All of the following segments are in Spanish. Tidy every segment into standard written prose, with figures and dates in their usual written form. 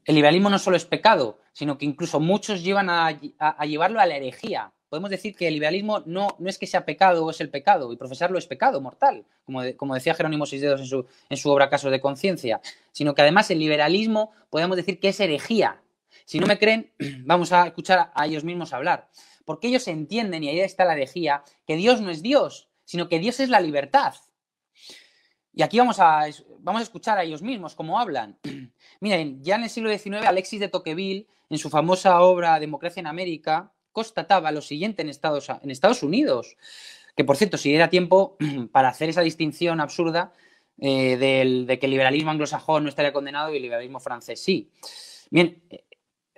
el liberalismo no solo es pecado, sino que incluso muchos llevan a llevarlo a la herejía. Podemos decir que el liberalismo no es que sea pecado o es el pecado, y profesarlo es pecado mortal, como decía Jerónimo Seisdedos en su obra Casos de Conciencia, sino que además el liberalismo podemos decir que es herejía. Si no me creen, vamos a escuchar a ellos mismos hablar. Porque ellos entienden, y ahí está la herejía, que Dios no es Dios, sino que Dios es la libertad. Y aquí vamos a escuchar a ellos mismos cómo hablan. Miren, ya en el siglo XIX, Alexis de Tocqueville, en su famosa obra Democracia en América, constataba lo siguiente en Estados Unidos, que por cierto, si diera tiempo para hacer esa distinción absurda de que el liberalismo anglosajón no estaría condenado y el liberalismo francés sí. Bien,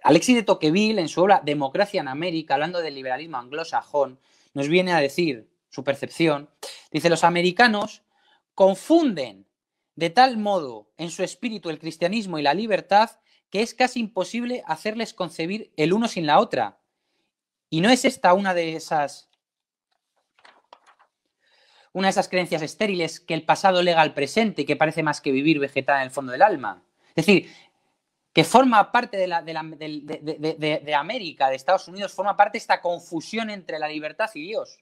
Alexis de Tocqueville, en su obra Democracia en América, hablando del liberalismo anglosajón, nos viene a decir su percepción. Dice, los americanos confunden de tal modo en su espíritu el cristianismo y la libertad que es casi imposible hacerles concebir el uno sin la otra. Y no es esta una de esas creencias estériles que el pasado lega al presente y que parece más que vivir vegetal en el fondo del alma. Es decir, que forma parte de América, de Estados Unidos, forma parte de esta confusión entre la libertad y Dios.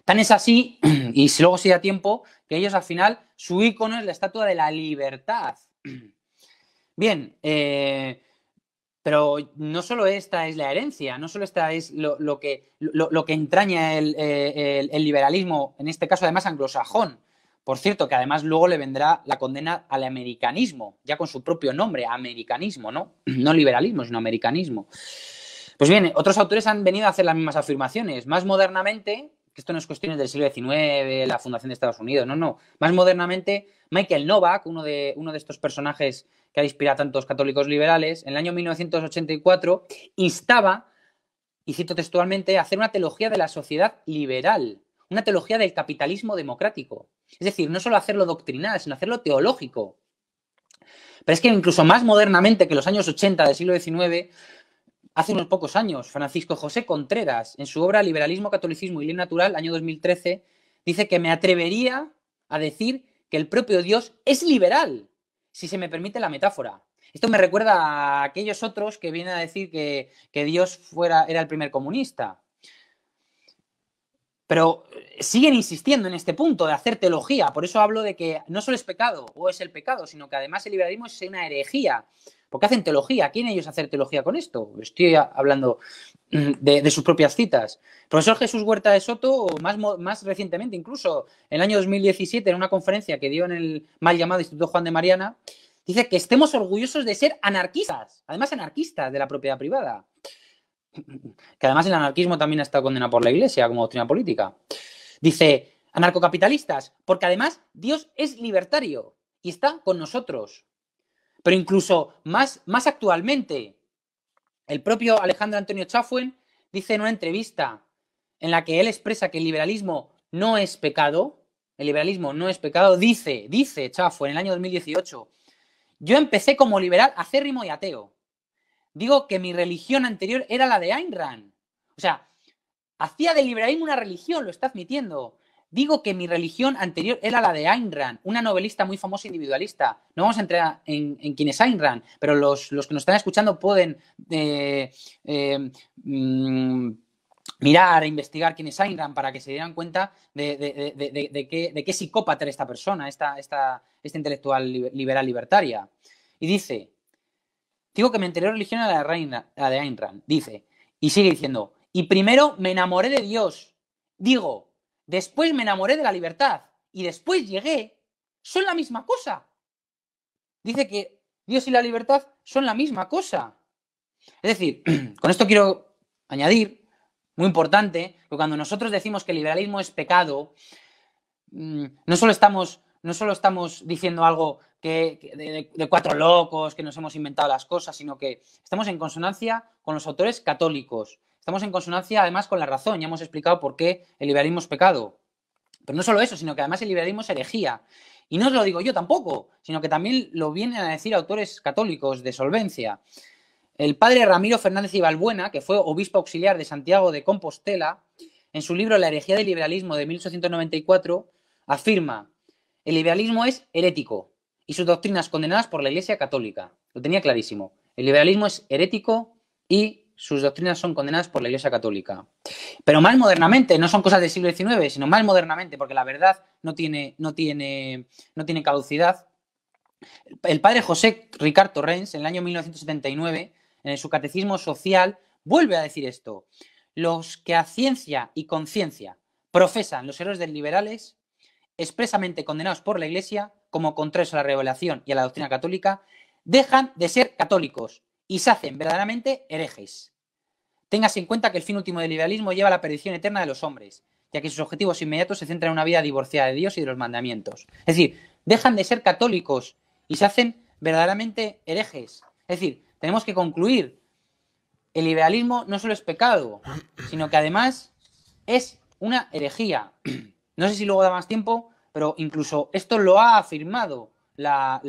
Tan es así, y si luego se da tiempo, que ellos al final, su ícono es la estatua de la libertad. Bien, pero no solo esta es la herencia, no solo esta es lo que entraña el liberalismo, en este caso además anglosajón. Por cierto, que además luego le vendrá la condena al americanismo, ya con su propio nombre, americanismo, ¿no? No liberalismo, sino americanismo. Pues bien, otros autores han venido a hacer las mismas afirmaciones. Más modernamente, que esto no es cuestión del siglo XIX, la fundación de Estados Unidos, no. Más modernamente, Michael Novak, uno de estos personajes que ha inspirado a tantos católicos liberales, en el año 1984 instaba, y cito textualmente, a hacer una teología de la sociedad liberal, una teología del capitalismo democrático. Es decir, no solo hacerlo doctrinal, sino hacerlo teológico. Pero es que incluso más modernamente que los años 80 del siglo XIX, hace unos pocos años, Francisco José Contreras, en su obra Liberalismo, Catolicismo y Ley Natural, año 2013, dice que me atrevería a decir que el propio Dios es liberal, si se me permite la metáfora. Esto me recuerda a aquellos otros que vienen a decir que Dios era el primer comunista. Pero siguen insistiendo en este punto de hacer teología. Por eso hablo de que no solo es pecado o es el pecado, sino que además el liberalismo es una herejía. Porque hacen teología. ¿Quieren ellos hacer teología con esto? Estoy hablando de sus propias citas. El profesor Jesús Huerta de Soto, más recientemente, incluso en el año 2017, en una conferencia que dio en el mal llamado Instituto Juan de Mariana, dice que estemos orgullosos de ser anarquistas, además anarquistas de la propiedad privada. Que además el anarquismo también ha estado condenado por la Iglesia como doctrina política. Dice, anarcocapitalistas, porque además Dios es libertario y está con nosotros. Pero incluso más actualmente, el propio Alejandro Antonio Chafuen dice en una entrevista en la que él expresa que el liberalismo no es pecado, dice Chafuen en el año 2018, yo empecé como liberal acérrimo y ateo. Digo que mi religión anterior era la de Ayn Rand. O sea, hacía del liberalismo una religión, lo está admitiendo. Digo que mi religión anterior era la de Ayn Rand, una novelista muy famosa individualista. No vamos a entrar en quién es Ayn Rand, pero los que nos están escuchando pueden mirar, investigar quién es Ayn Rand para que se dieran cuenta de qué psicópata era esta persona, esta intelectual liberal libertaria. Y dice, digo que mi anterior religión era la de Ayn Rand. Dice, y sigue diciendo, y primero me enamoré de Dios. Digo, después me enamoré de la libertad. Y después llegué. Son la misma cosa. Dice que Dios y la libertad son la misma cosa. Es decir, con esto quiero añadir, muy importante, que cuando nosotros decimos que el liberalismo es pecado, no solo estamos diciendo algo de cuatro locos, que nos hemos inventado las cosas, sino que estamos en consonancia con los autores católicos. Estamos en consonancia además con la razón. Ya hemos explicado por qué el liberalismo es pecado. Pero no solo eso, sino que además el liberalismo es herejía. Y no os lo digo yo tampoco, sino que también lo vienen a decir autores católicos de solvencia. El padre Ramiro Fernández y Balbuena, que fue obispo auxiliar de Santiago de Compostela, en su libro La herejía del liberalismo de 1894, afirma, el liberalismo es herético y sus doctrinas condenadas por la Iglesia Católica. Lo tenía clarísimo. El liberalismo es herético y sus doctrinas son condenadas por la Iglesia Católica. Pero más modernamente, no son cosas del siglo XIX, sino más modernamente, porque la verdad no tiene caducidad. El padre José Ricard Torrens, en el año 1979, en su Catecismo Social, vuelve a decir esto. Los que a ciencia y conciencia profesan los errores de liberales, expresamente condenados por la Iglesia, como contrarios a la revelación y a la doctrina católica, dejan de ser católicos y se hacen verdaderamente herejes. Téngase en cuenta que el fin último del liberalismo lleva a la perdición eterna de los hombres, ya que sus objetivos inmediatos se centran en una vida divorciada de Dios y de los mandamientos. Es decir, dejan de ser católicos y se hacen verdaderamente herejes. Es decir, tenemos que concluir, el liberalismo no solo es pecado, sino que además es una herejía. No sé si luego da más tiempo, pero incluso esto lo ha afirmado la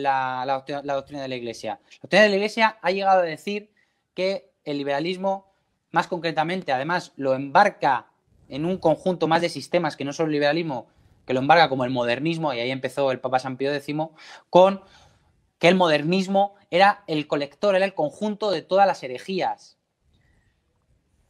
doctrina de la Iglesia. La doctrina de la Iglesia ha llegado a decir que el liberalismo, más concretamente, además, lo embarca en un conjunto más de sistemas que no solo el liberalismo, que lo embarca como el modernismo, y ahí empezó el Papa San Pío X, con que el modernismo era el colector, era el conjunto de todas las herejías.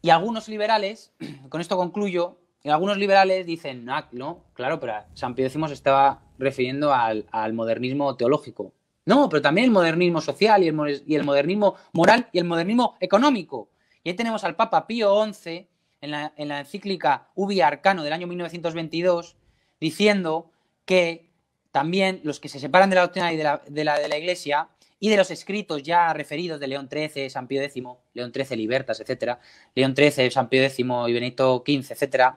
Y algunos liberales, con esto concluyo, algunos liberales dicen, no, claro, pero San Pío X se estaba refiriendo al modernismo teológico. No, pero también el modernismo social y el modernismo moral y el modernismo económico. Y ahí tenemos al Papa Pío XI en la encíclica Ubi Arcano del año 1922 diciendo que también los que se separan de la doctrina y de la Iglesia y de los escritos ya referidos de León XIII, San Pío X, León XIII, Libertas, etc., León XIII, San Pío X y Benedicto XV, etc.,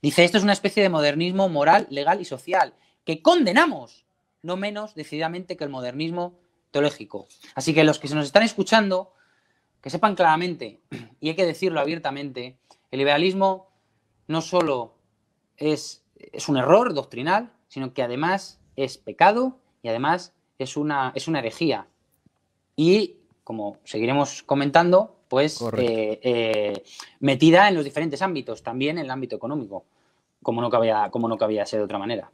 dice, esto es una especie de modernismo moral, legal y social que condenamos, no menos decididamente que el modernismo teológico. Así que los que se nos están escuchando, que sepan claramente, y hay que decirlo abiertamente, el liberalismo no solo es un error doctrinal, sino que además es pecado y además es una herejía. Y, como seguiremos comentando, pues metida en los diferentes ámbitos, también en el ámbito económico, como no cabía ser de otra manera.